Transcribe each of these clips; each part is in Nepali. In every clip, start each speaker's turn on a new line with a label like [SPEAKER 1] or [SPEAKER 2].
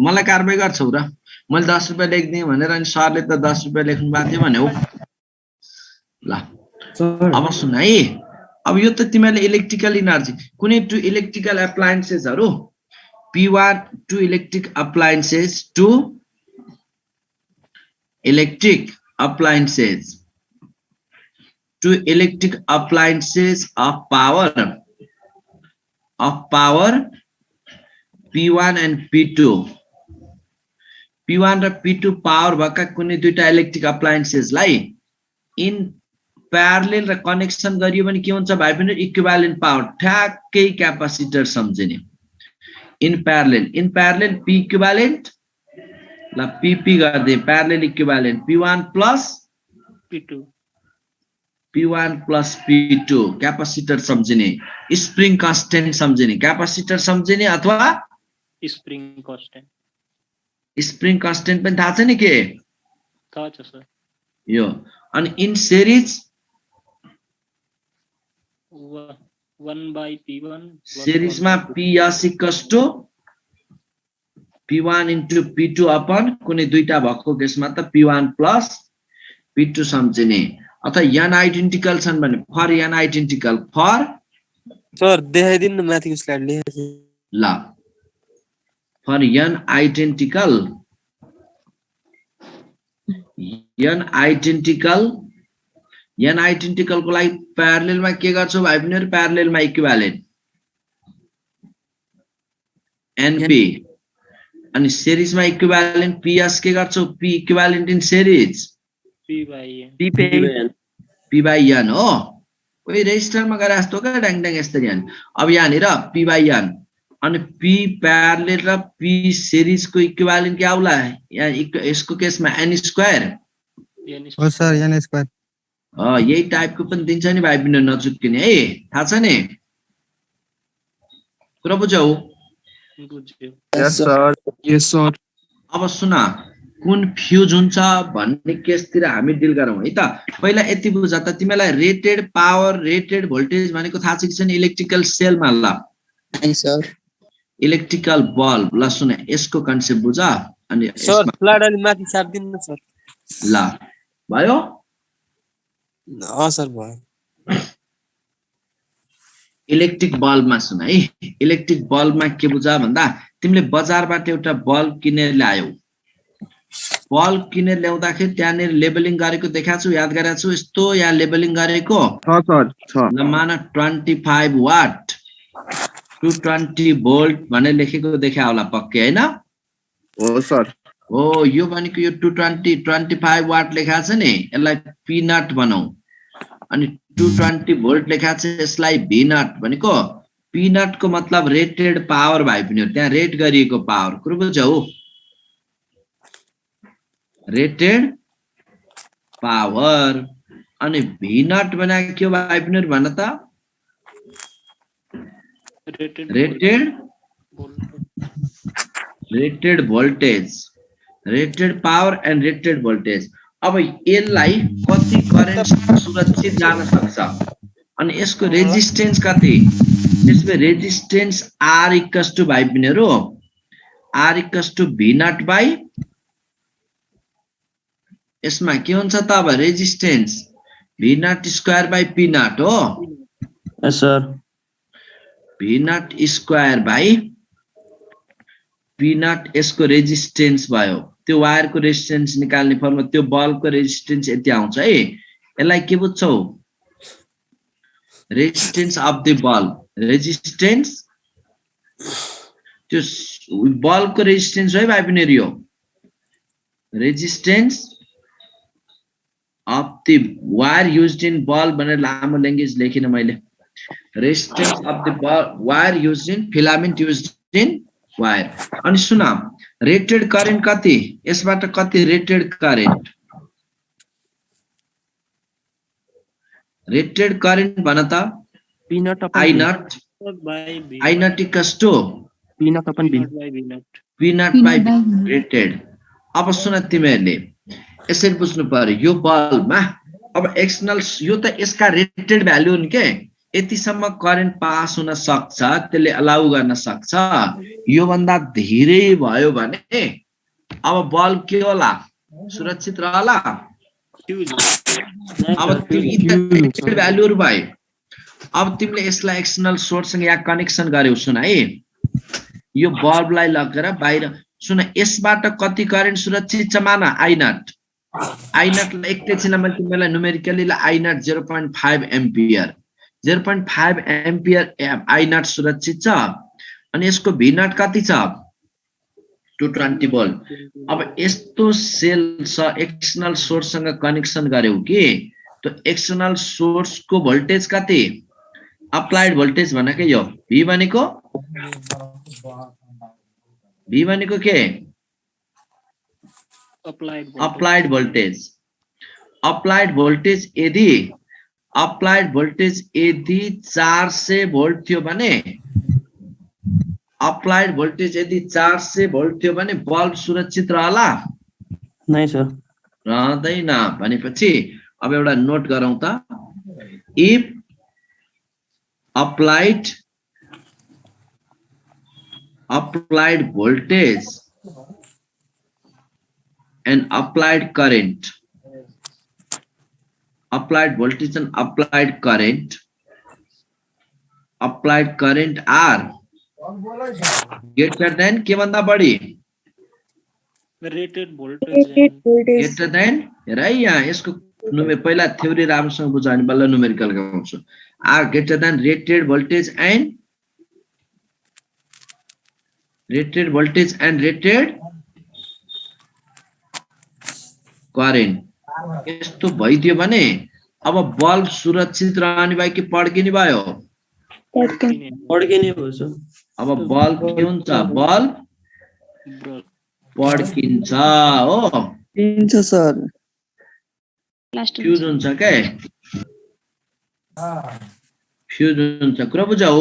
[SPEAKER 1] मलाई कारबाही गर्छौ र मैले 10 रुपैयाँ लेख्दिएँ भनेर अनि सरले त 10 रुपैयाँ लेख्नु भएको थियो भने हो ल अब सुन है अब यो त तिमीले इलेक्ट्रिकल एनर्जी कुनै टु इलेक्ट्रिकल एप्लायन्सेसहरु P1 to electric appliances to electric appliances of power P1 and P2 P1 र P2 power भएका कुनै दुईटा इलेक्ट्रिक एप्लायन्सेस लाई इन प्यारलल र कनेक्सन गरियो भने के हुन्छ भाइ बहिनी इक्विभ्यालेन्ट पावर ठ्याक्कै capacitor सम्झिने in parallel P equivalent la PP garde parallel equivalent P1 plus P2 capacitor samjhine spring constant samjhine capacitor samjhine athwa
[SPEAKER 2] spring constant
[SPEAKER 1] पनि थाहा छ नि के
[SPEAKER 2] थाहा छ सर
[SPEAKER 1] यो अनि in series
[SPEAKER 2] 1 by P1
[SPEAKER 1] series ma PS equals to P1 into P2 upon कुनै दुईटा भएको केसमा त P1 plus P2 सम्झिने अथवा n आइडेन्टिकल छन् भने for n identical for
[SPEAKER 3] sir देखाइदिनु माथिको स्लाइड लेखेँ
[SPEAKER 1] ल for n आइडेन्टिकल को लागि प्यारलल मा के गर्छौ भाइ बहिनीहरु प्यारलल मा इक्विभ्यालेन्ट NP अनि सिरिज मा इक्विभ्यालेन्ट PS के गर्छौ P equivalent in series P by n हो ओइ रेजिस्टर मा गरे जस्तो के डङ डङ यसरी अनि अब यहाँ हेर P by n अनि P प्यारलल र P सिरिज को इक्विभ्यालेन्ट के आउला यहाँ यसको केसमा n स्क्वायर
[SPEAKER 3] हो सर n स्क्वायर
[SPEAKER 1] यही टाइप को पनि दिन्छ नि भाइ बहिनी नचुक्किने है थाहा छ नि कुरा बुझ्यौ
[SPEAKER 3] यस सर
[SPEAKER 1] अब सुन कुन फ्यूज हुन्छ भन्ने केसतिर हामी डिल गरौँ है त पहिला यति बुझ त तिमीलाई रेटेड पावर रेटेड भोल्टेज भनेको थाहा छ कि छैन इलेक्ट्रिकल सेलमा ल
[SPEAKER 3] है सर
[SPEAKER 1] इलेक्ट्रिकल बल्ब ल सुन यसको कन्सेप्ट बुझ अनि
[SPEAKER 3] सर स्लाइड अलि माथि सार्दिनु न सर
[SPEAKER 1] ल भयो
[SPEAKER 3] सर भयो
[SPEAKER 1] इलेक्ट्रिक बल्ब मा सुन है इलेक्ट्रिक बल्ब मा के बुझ भन्दा तिमीले बजारबाट एउटा बल्ब किनेर ल्यायौ बल्ब किनेर ल्याउँदाखेरि त्यहाँनेर लेबलिङ गरेको देखाछु याद गराछु यस्तो यहाँ लेबलिङ गरेको
[SPEAKER 3] छ सर छ
[SPEAKER 1] ल मान 25 वाट 220 भोल्ट भनेर लेखेको देखा होला पक्कै हैन
[SPEAKER 3] हो सर
[SPEAKER 1] हो यो भनेको यो 25 वाट लेखा छ नि यसलाई पी नट बनाऊ अनि 220 भोल्ट लेखा छ यसलाई भी नट भनेको पी नट को मतलब रेटेड पावर भाइ पनि त्यहाँ रेट गरिएको पावर कुरो बुझ्यौ रेटेड पावर अनि भी नट बनाएको के भाइ पनि भन त rated voltage rated power and rated voltage अब यसलाई कति करेन्ट सुरक्षित जान सक्छ अनि यसको रेजिस्टेन्स कति त्यसले रेजिस्टेन्स R इक्वल्स टु भाइ बहिनीहरु R equals to V naught by यसमा के हुन्छ त अब resistance V naught square by P naught हो
[SPEAKER 3] yes sir
[SPEAKER 1] V naught square by P naught यसको रेजिस्टेन्स भयो त्यो वायर को रेजिस्टेन्स निकाल्ने फर्मुला त्यो बल्ब को रेजिस्टेन्स यति आउँछ है यसलाई के बुझ्छौ resistance of the bulb resistance त्यो बल्ब को रेजिस्टेन्स है भाइ पनि यो resistance of the wire used in bulb भनेर लामो ल्याङ्ग्वेज लेखिन मैले resistance of the wire used in filament used in wire अनि सुन रेटेड करेन्ट कति यसबाट कति रेटेड करेन्ट भन त
[SPEAKER 3] P nought
[SPEAKER 1] I nought equals to
[SPEAKER 3] P nought upon
[SPEAKER 1] P nought by rated अब सुन तिमीहरुले यसरी बुझ्नु पर्यो यो बल्बमा अब एक्सटर्नल यो त यसका रेटेड भ्यालु हुन् के यतिसम्म करेन्ट पास हुन सक्छ, त्यसले अलाउ गर्न सक्छ। यो भन्दा धेरै भयो भने अब बल्ब के होला, सुरक्षित रहला।
[SPEAKER 2] फ्यूज
[SPEAKER 1] अब त्यो इन्टरनेट भ्यालुहरु भयो। अब तिमीले यसलाई एक्सटर्नल सोर्ससँग यहाँ कनेक्सन गर्यौ। सुन है, यो बल्बलाई लगेर बाहिर सुन, यसबाट कति करेन्ट सुरक्षित छ मान I0। I0 लाई एकैछिनमा मैले तिमीलाई numerically I0 0.5 ampere, 0.5 ampere I0 सुरक्षित छ। अनि यसको V0 कति छ, 220 भोल्ट। अब यस्तो सेल एक्सटर्नल सोर्ससँग कनेक्सन गर्यौ कि त्यो एक्सटर्नल सोर्सको भोल्टेज कति, अप्लाइड भोल्टेज भनेको यो V भनेको, V भनेको के, अप्लाइड भोल्टेज। अप्लाइड भोल्टेज यदि 400 भोल्ट थियो भने, अप्लाइड भोल्टेज यदि 400 भोल्ट थियो भने बल्ब सुरक्षित रहला?
[SPEAKER 3] नहीं सर,
[SPEAKER 1] रहँदैन। भनेपछि अब एउटा नोट गरौँ त, if applied voltage and applied current, applied voltage and applied current are greater than के भन्दा बढी,
[SPEAKER 2] रेटेड भोल्टेज
[SPEAKER 1] greater than, हेर है यहाँ यसको पहिला थ्योरी राम्रोसँग बुझ्यो भने बल्ल न्युमेरिकल गर्छु। are greater than rated voltage and rated current। यस्तो भइदियो भने अब बल्ब सुरक्षित रहने भयो कि पड्किने भयो?
[SPEAKER 3] पड्किने भयो सर।
[SPEAKER 1] अब बल्ब के हुन्छ, बल्ब पड्किन्छ हो,
[SPEAKER 3] पिन्छ सर,
[SPEAKER 1] फ्यूज हुन्छ के, फ्यूज हुन्छ। कुरा बुझाऊ।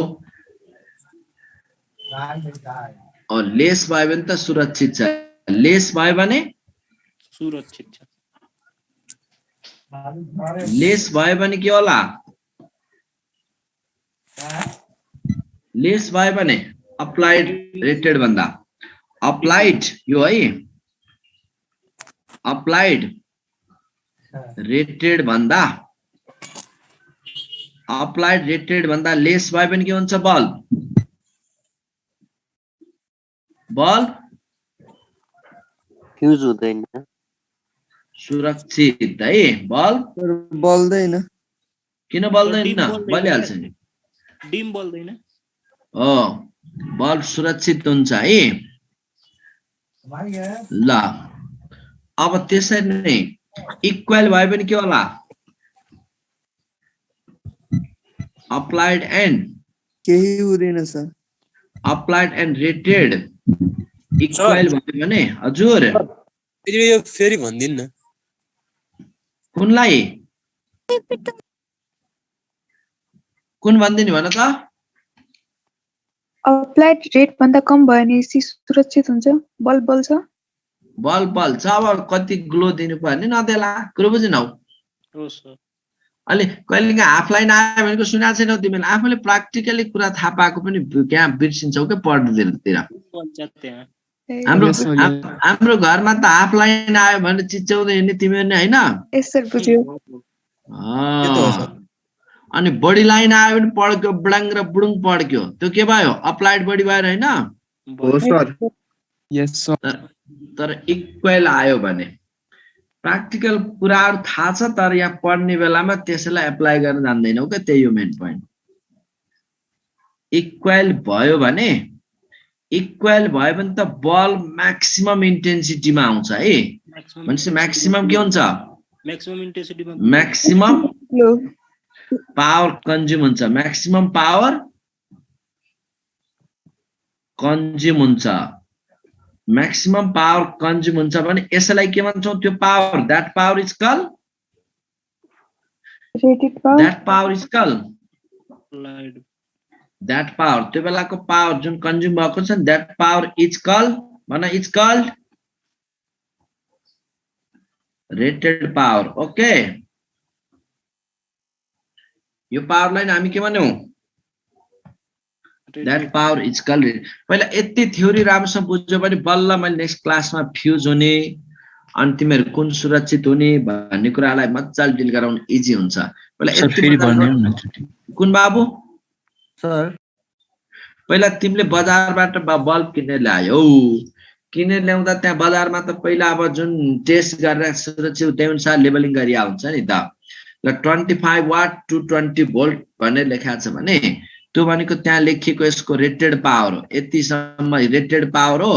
[SPEAKER 1] लेस भयो भने त सुरक्षित छ, लेस भयो भने
[SPEAKER 2] सुरक्षित छ,
[SPEAKER 1] लेस भयो भने के होला, लेस भयो भने अप्लाइड रेटेड भन्दा, अप्लाइड यो है, अप्लाइड रेटेड भन्दा, अप्लाइड रेटेड भन्दा लेस भयो भने के हुन्छ, बल्ब, बल्ब
[SPEAKER 3] फ्यूज हुँदैन,
[SPEAKER 1] सुरक्षित है। बल्ब
[SPEAKER 3] बल्दैन,
[SPEAKER 1] किन बल्दैन, बलिहाल्छ नि,
[SPEAKER 2] डिम बल्दैन
[SPEAKER 1] हो, बल्ब सुरक्षित हुन्छ है। ल अब त्यसरी नै इक्वल भयो भने के होला, अप्लाइड एन्ड,
[SPEAKER 3] केही हुँदैन sir,
[SPEAKER 1] applied and rated equal भयो भने, हजुर
[SPEAKER 3] यो फेरि भन्दिन न,
[SPEAKER 1] कुनलाई, कुन भन्दिने भन त,
[SPEAKER 4] अप्लाइड रेट भन्दा कम भयो भने सुरक्षित हुन्छ, बल्ब बल्छ,
[SPEAKER 1] बल्ब बल्छ। अब कति ग्लो दिनु पर्ने नदेला, कुरो बुझिनौ।
[SPEAKER 2] हो सर।
[SPEAKER 1] अहिले कहिलेकाहीँ हाफ लाइन आयो भनेको सुनेको छैनौ तिमीले, आफूले प्र्याक्टिकली कुरा थाहा पाएको पनि क्या बिर्सिन्छौ के पढ्दैतिर। हाम्रो घरमा त हाफ लाइन आयो भने चिच्याउँदै नि तिमीहरु नि हैन,
[SPEAKER 4] यसरी बुझ्यो।
[SPEAKER 1] अनि बडी लाइन आयो भने पड्क्यो, ब्लाङ र बुडुङ पड्क्यो, त्यो के भयो, अप्लाइड बडी भयो हैन?
[SPEAKER 3] हो सर, यस सर।
[SPEAKER 1] तर इक्वल आयो भने प्र्याक्टिकल कुराहरु थाहा छ, तर यहाँ पढ्ने बेलामा त्यसैलाई एप्लाई गर्न जान्दैनौ के, त्यही हो मेन पोइन्ट। इक्वल भयो भने, इक्वल भयो भने त बल्ब म्याक्सिमम इन्टेन्सिटीमा आउँछ है। भनेपछि म्याक्सिमम के हुन्छ,
[SPEAKER 2] म्याक्सिमम इन्टेन्सिटीमा
[SPEAKER 1] म्याक्सिमम पावर कन्ज्युम हुन्छ, म्याक्सिमम पावर कन्ज्युम हुन्छ, म्याक्सिमम पावर कन्ज्युम हुन्छ भने यसलाई के भन्छौं, त्यो power, that power is called, that power is called, that power, त्यो बेलाको पावर जुन कन्ज्युम भएको छ, दैट पावर इज कॉल्ड, भन is called rated power. Okay, यो पावरलाई हामी के भन्यौ that power is called पहिला यति थ्योरी राम्रोसँग बुझ्यो भने बल्ल मैले नेक्स्ट क्लासमा फ्युज हुने अनि तिमीहरु कुन सुरक्षित हुने भन्ने कुरालाई मज्जाले डिल गराउन इजी हुन्छ पहिला यति कुन बाबु
[SPEAKER 5] सर
[SPEAKER 1] पहिला तिमीले बजारबाट बल्ब किनेर ल्यायौ किनेर ल्याउँदा त्यहाँ बजारमा त पहिला अब जुन टेस्ट गरेर सुरक्षित त्यही अनुसार लेबलिङ गरिया हुन्छ नि त ल 25 वाट टु 20 भोल्ट भनेर लेखाएको छ भने त्यो भनेको त्यहाँ लेखिएको यसको रेटेड पावर हो यतिसम्म रेटेड पावर हो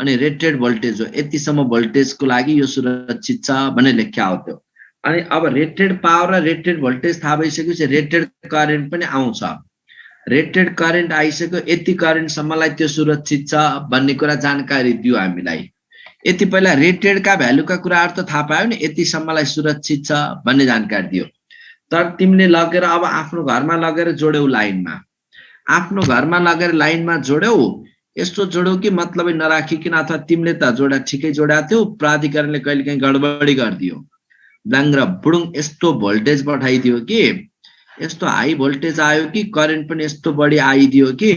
[SPEAKER 1] अनि रेटेड भोल्टेज हो यतिसम्म भोल्टेजको लागि यो सुरक्षित छ भनेर लेख्या हो त्यो अनि अब रेटेड पावर र रेटेड भोल्टेज थाहा भइसकेपछि रेटेड करेन्ट पनि आउँछ रेटेड करेन्ट आइसक्यो यति करेन्टसम्मलाई त्यो सुरक्षित छ भन्ने कुरा जानकारी दियो हामीलाई यति पहिला रेटेडका भ्यालुका कुराहरु त थाहा पायो नि यतिसम्मलाई सुरक्षित छ भन्ने जानकारी दियो तर तिमीले लगेर अब आफ्नो घरमा लगेर जोड्यौ लाइनमा आफ्नो घरमा लगेर लाइनमा जोड्यौ यस्तो जोड्यौ कि मतलबै नराखिकिन अथवा तिमीले त जोडा ठिकै जोडा थियौ प्राधिकरणले कहिलेकाहीँ गडबडी गरिदियो ब्लाङ र बुडुङ यस्तो भोल्टेज पठाइदियो कि यस्तो हाई भोल्टेज आयो कि करेन्ट पनि यस्तो बढी आइदियो कि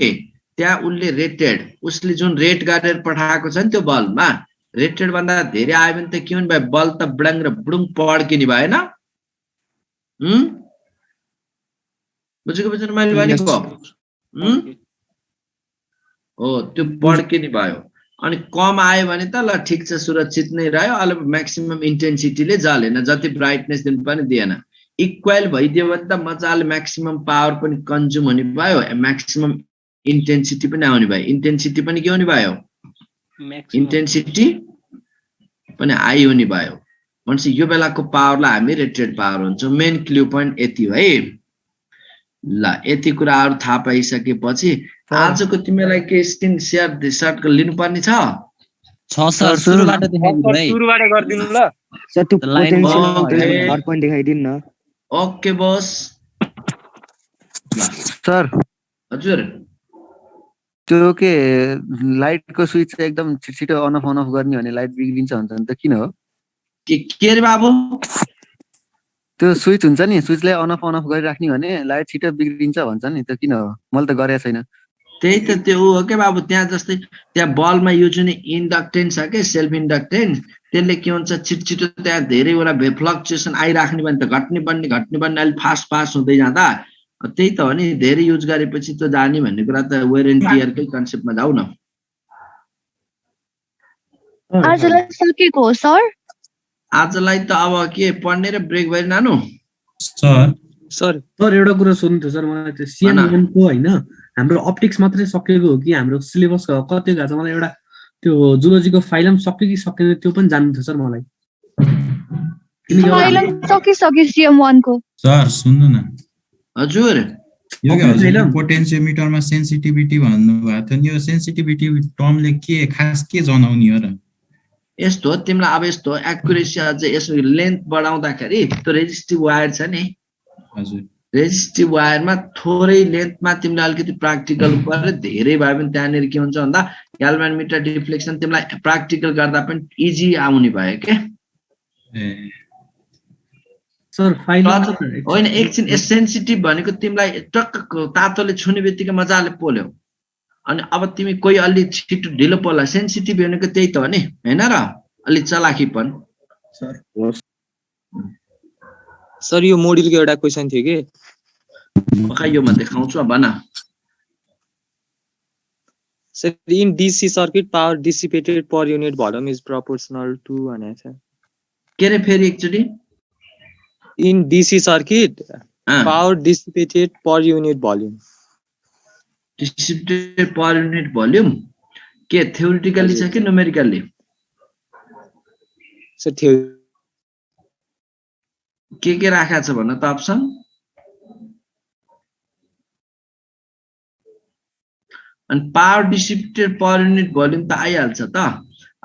[SPEAKER 1] त्यहाँ उनले रेटेड उसले जुन रेट गरेर पठाएको छ नि त्यो बल्बमा रेटेड भन्दा धेरै आयो भने त के हुने भयो बल्ब त ब्लाङ र बुडुङ पड्किने भएन बुझेको बुझ्नु मैले भनेको हो त्यो पड्किने भयो अनि कम आयो भने त ल ठिक छ सुरक्षित नै रह्यो अब म्याक्सिमम इन्टेन्सिटीले जलेन जति ब्राइटनेस दिनु पनि दिएन इक्वल भइदियो भने त मजाले म्याक्सिमम पावर पनि कन्ज्युम हुने भयो म्याक्सिमम इन्टेन्सिटी पनि आउने भयो इन्टेन्सिटी पनि के हुने भयो इन्टेन्सिटी पनि हाई हुने भयो भनेपछि यो बेलाको पावरलाई हामी रेटेड पावर भन्छौँ मेन क्लु पोइन्ट यति हो है ल यति कुराहरु थाहा पाइसकेपछि आजको तिमीलाई के स्क्रिन सेयर लिनुपर्ने छ
[SPEAKER 5] सर सुरुबाट देखाइदिनु है सुरुबाट गर्दिनु ल सर त्यो पोटेन्शियल हर पोइन्ट देखाइदिनु न
[SPEAKER 1] ओके बस
[SPEAKER 5] सर
[SPEAKER 1] हजुर
[SPEAKER 5] त्यो के लाइटको स्विच एकदम छिटो अन अफ गर्ने भने लाइट बिग्रिन्छ भन्छ नि त किन हो
[SPEAKER 1] के रे बाबु
[SPEAKER 5] त्यो स्विच हुन्छ नि स्विचलाई अन अफ गरिराख्ने भने लाइट छिटो बिग्रिन्छ भन्छ नि त किन हो मैले त गरेको छैन
[SPEAKER 1] त्यही त त्यो हो के बाबु त्यहाँ जस्तै त्यहाँ बल्बमा युज हुने इन्डक्टेन्स छ के सेल्फ इन्डक्टेन्स त्यसले के हुन्छ छिटो त्यहाँ धेरैवटा फ्लक्चुएसन आइराख्ने भने त घट्ने बन्ने अलि फास्ट हुँदै जाँदा त्यही त हो नि धेरै युज गरेपछि त जाने भन्ने कुरा त वेयर एन्ड टियरकै कन्सेप्टमा जाऊ न
[SPEAKER 6] आजलाई सकेको हो सर
[SPEAKER 1] आजलाई त अब के पढ्ने र ब्रेक भएर नानु
[SPEAKER 3] सर एउटा कुरा सोध्नु थियो सर मलाई त्यो सीएन1 को हैन हाम्रो अप्टिक्स मात्रै सकेको हो कि हाम्रो सिलेबस कति गएको छ मलाई एउटा त्यो जुलोजीको फाइलम सक्यो कि सकेन त्यो पनि जान्नु थियो सर मलाई
[SPEAKER 6] फाइलम सकिसक्यो सीएम1 को
[SPEAKER 7] सर सुन्नु न
[SPEAKER 1] हजुर
[SPEAKER 7] यो के हजुर पोटेन्सियोमिटरमा सेन्सिटिभिटी भन्नु भएको थियो नि यो सेन्सिटिभिटी टर्मले के खास के जनाउने हो र
[SPEAKER 1] यस्तो तिमीलाई अब यस्तो एक्युरेसी अझै यसो लेन्थ बढाउँदाखेरि त्यो रेजिस्टिभ वायर छ नि
[SPEAKER 7] हजुर
[SPEAKER 1] रेजिस्टिभ वायरमा थोरै लेन्थमा तिमीले अलिकति प्र्याक्टिकल गरेर धेरै भयो भने त्यहाँनिर के हुन्छ भन्दा ग्याल्भानोमिटर डिफ्लेक्सन तिमीलाई प्र्याक्टिकल गर्दा पनि इजी आउने भयो के
[SPEAKER 3] सर फाइल
[SPEAKER 1] होइन एकछिन सेन्सिटिभ भनेको तिमीलाई टक्क तातोले छुने बित्तिकै मजाले पोल्यो अनि अब तिमी कोही अलि छिटो ढिलो पोल्ला सेन्सिटिभ भनेको त्यही त हो नि हैन र अलि चलाखीपन
[SPEAKER 3] सर यो मोड्युलको एउटा क्वेशन थियो के
[SPEAKER 1] यो म देखाउँछु भन
[SPEAKER 3] sir in DC circuit power dissipated per unit volume is proportional to भने छ
[SPEAKER 1] के रे फेरि एकचोटी
[SPEAKER 3] in DC circuit power dissipated per unit volume
[SPEAKER 1] dissipated per unit volume के थ्योरेटिकली छ कि न्यूमेरिकली
[SPEAKER 3] सर थियो
[SPEAKER 1] के राखेको छ भन्न त अप्सन अनि power dissipated per unit volume त आइहाल्छ त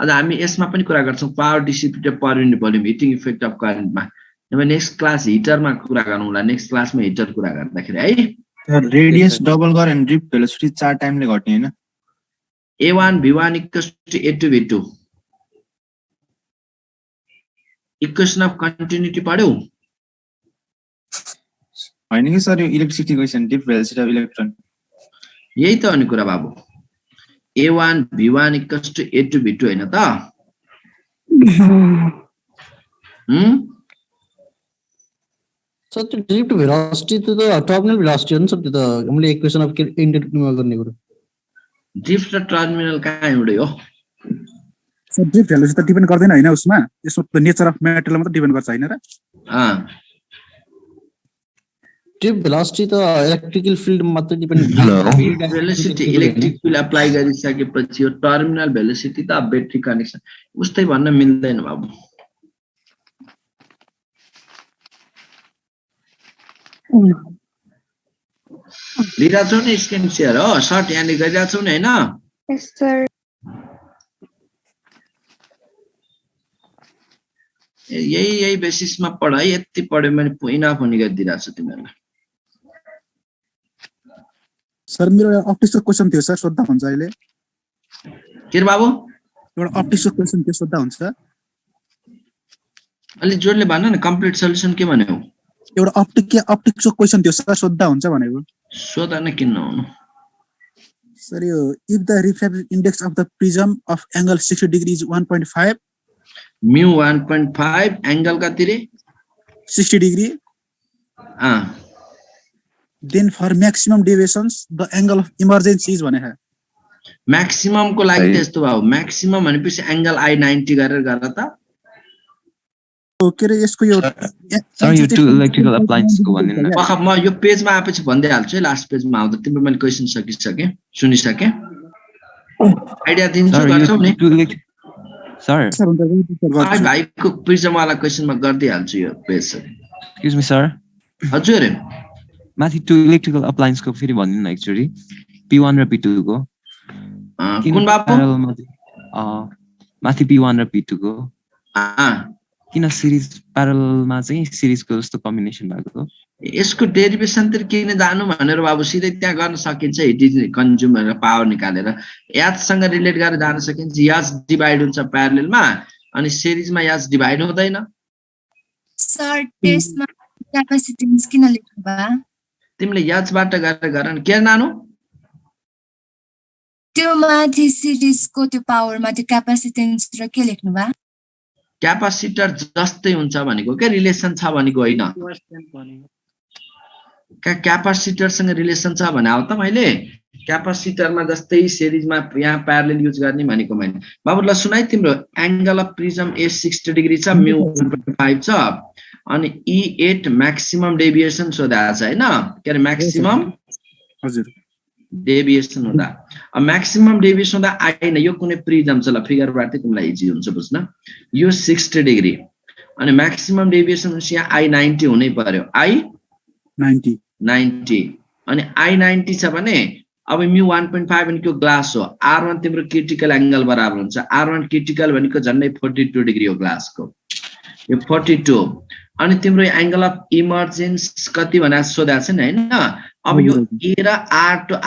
[SPEAKER 1] अझ हामी यसमा पनि कुरा गर्छौं power dissipated per unit volume heating effect of करेन्टमा अब नेक्स्ट क्लास हिटरमा कुरा गरौँला नेक्स्ट क्लासमा हिटर कुरा गर्दाखेरि है
[SPEAKER 8] रेडियस डबल गर एन्ड ड्रिफ्ट भेलोसिटी 4 टाइमले घट्ने हैन
[SPEAKER 1] a1 v1 = a2 v2 equation of continuity पढ्यौ
[SPEAKER 8] होइन कि सर यो electricity question drift velocity of electron
[SPEAKER 1] यही त हो नि कुरा बाबु A1 V1 equals to A2 V2 हैन त
[SPEAKER 9] सर त्यो ड्रिफ्ट भेलोसिटी त टर्मिनल भेलोसिटी हो नि सर त्यो त हामीले इक्वेसन अफ इन्टिग्रेटमा गर्ने कुरा
[SPEAKER 1] ड्रिफ्ट र टर्मिनल कहाँ एउटै हो
[SPEAKER 10] सर ड्रिफ्ट भेलोसिटी त डिपेन्ड गर्दैन हैन उसमा यसमा त नेचर अफ म्याटरलाई मात्र डिपेन्ड गर्छ हैन र
[SPEAKER 9] ड्रिफ्ट भेलोसिटी त इलेक्ट्रिकल फिल्ड मात्र depend
[SPEAKER 1] velocity electric field apply गरिसकेपछि यो टर्मिनल भेलोसिटी त ब्याट्री कनेक्सन उस्तै भन्न मिल्दैन बाबु लिरा छौ नि स्क्रिन शेयर हो सर्ट यहाँले गरिरहेको छौ नि हैन
[SPEAKER 4] यस सर
[SPEAKER 1] यही बेसिसमा पढाइ यति पढ्यो भने इनफ हुने गरिदिरहेको छु तिमीहरूलाई
[SPEAKER 10] सर मेरो अप्टिक्सको क्वेशन थियो सर सोध्दा हुन्छ अहिले
[SPEAKER 1] के रे बाबु
[SPEAKER 10] एउटा अप्टिक्सको क्वेशन थियो सोध्दा हुन्छ
[SPEAKER 1] अलि जोडले भन्न न कम्प्लिट सल्युसन के भन्यौ
[SPEAKER 10] एउटा अप्टिक्सको क्वेशन थियो सर सोध्दा हुन्छ भनेको
[SPEAKER 1] सोधा न किन नहुनु
[SPEAKER 10] सर यो if the refractive index of the prism of angle 60 degree is 1.5
[SPEAKER 1] mu 1.5 angle कति रे
[SPEAKER 10] 60 degree then for maximum deviations the angle of emergence is भने है
[SPEAKER 1] maximum को लागि त्यस्तो भयो maximum भनेपछि एंगल I90 गरेर गर त
[SPEAKER 10] ओके रे यसको यो
[SPEAKER 5] सर यो टु इलेक्ट्रिकल अप्लायन्स को भन्ने न
[SPEAKER 1] पख म यो पेजमा आएपछि भन्दै हाल्छु है लास्ट पेजमा आउँदा तिम्रो मैले क्वेशन सकिसके सुनिसके आइडिया दिन्छु गर्छौ नि
[SPEAKER 5] सर
[SPEAKER 1] भाइको प्रिजम वाला क्वेशनमा गर्दै हाल्छु यो पेज
[SPEAKER 5] एक्सक्युज मी सर
[SPEAKER 1] हजुर
[SPEAKER 5] माथि टु इलेक्ट्रिकल अप्लायन्स को फेरि भन्नु न एक्चुअली P1 र P2 को
[SPEAKER 1] कुन बाबु
[SPEAKER 5] माथि P1 र P2 को किन सिरिज प्यारललमा चाहिँ सिरिजको जस्तो कम्बिनेसन भएको
[SPEAKER 1] यसको डेरिभेसन तिर किन जानु भनेर बाबु सिधै त्यहाँ गर्न सकिन्छ हिट कन्ज्युमर पावर निकालेर याजसँग रिलेट गरेर जान सकिन्छ याज डिभाइड हुन्छ प्यारललमा अनि सिरिजमा याज डिभाइड हुँदैन
[SPEAKER 11] सर टेस्टमा क्यापेसिटेन्स किन लेख्नु भा
[SPEAKER 1] तिमीले याजबाट गरेर गर्न के नानु
[SPEAKER 11] त्यो माथि सिरिजको त्यो पावरमा त्यो क्यापेसिटेन्स र के लेख्नु भा
[SPEAKER 1] क्यापासिटर जस्तै हुन्छ भनेको के रिलेसन छ भनेको होइन क्यापासिटरसँग रिलेसन छ भने त मैले क्यापासिटरमा जस्तै सिरिजमा यहाँ प्यारलल युज गर्ने भनेको मैले बाबु ल सुनाइ तिम्रो angle of prism A 60 degree छ म्यू 1.5 छ अनि E8 म्याक्सिमम डेभिएसन सोधा छ हैन के रे म्याक्सिमम
[SPEAKER 10] हजुर
[SPEAKER 1] डेभिएसन हुँदा म्याक्सिमम डेभिएसन हुँदा आएन यो कुनै प्रिजम छ ल फिगरबाट तिमीलाई इजी हुन्छ बुझ्न यो 60 डिग्री अनि म्याक्सिमम डेभिएसन हुन्छ यहाँ I90 हुनै पर्यो I90 अनि I90 छ भने अब म्यू 1.5 भनेको ग्लास हो R1 तिम्रो क्रिटिकल एंगल बराबर हुन्छ R1 क्रिटिकल भनेको झन्डै 42 डिग्री हो ग्लासको यो 42 अनि तिम्रो एंगल अफ इमर्जेन्स कति भनेर सोधा छ नि हैन अब यो A र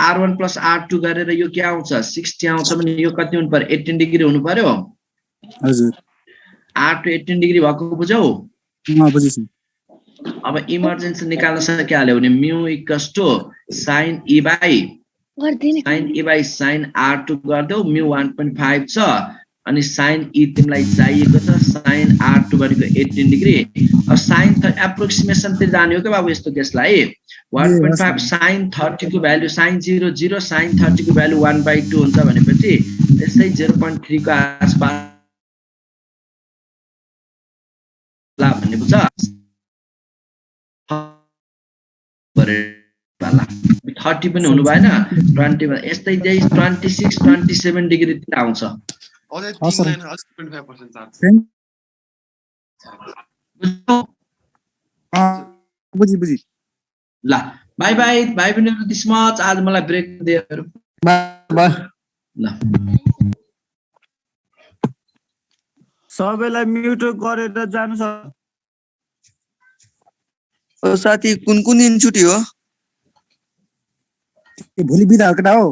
[SPEAKER 1] R1 + R2 गरेर यो के आउँछ 60 आउँछ भने यो कति हुनु पर्यो 18 डिग्री हुनु पर्यो
[SPEAKER 10] हजुर
[SPEAKER 1] R2 18 डिग्री भएको बुझौ
[SPEAKER 10] बुझिसु
[SPEAKER 1] अब इमर्जेन्स निकाल्न सकिहाल्यो भने mu = sin E by sin R2 गर्दै म्यू 1.5 छ अनि sin E तिमीलाई चाहिएको छ sin R2 भनेको 18 डिग्री अब sin एप्रोक्सिमेसन तिर जाने हो के बाबु यस्तो केसलाई 1.5 sin 30 को भ्यालु sin 0 0 sin 30 को भ्यालु 1/2 हुन्छ भनेपछि त्यसै 0.3 को आसपास ला भन्ने बुझ्छ वाला 30 पनि हुनु भएन 20 यस्तै चाहिँ 26 27 डिग्री तिर आउँछ
[SPEAKER 10] बुझी
[SPEAKER 1] ल बाइ बाइ भाइ बहिनीहरु दिस मच आज मलाई ब्रेक दिएर
[SPEAKER 9] बाइ
[SPEAKER 1] ल
[SPEAKER 12] सबैलाई म्युट गरेर जानु छ
[SPEAKER 5] ओ साथी कुन दिन छुट्टी हो
[SPEAKER 10] भोलि बिदा हो केटा हो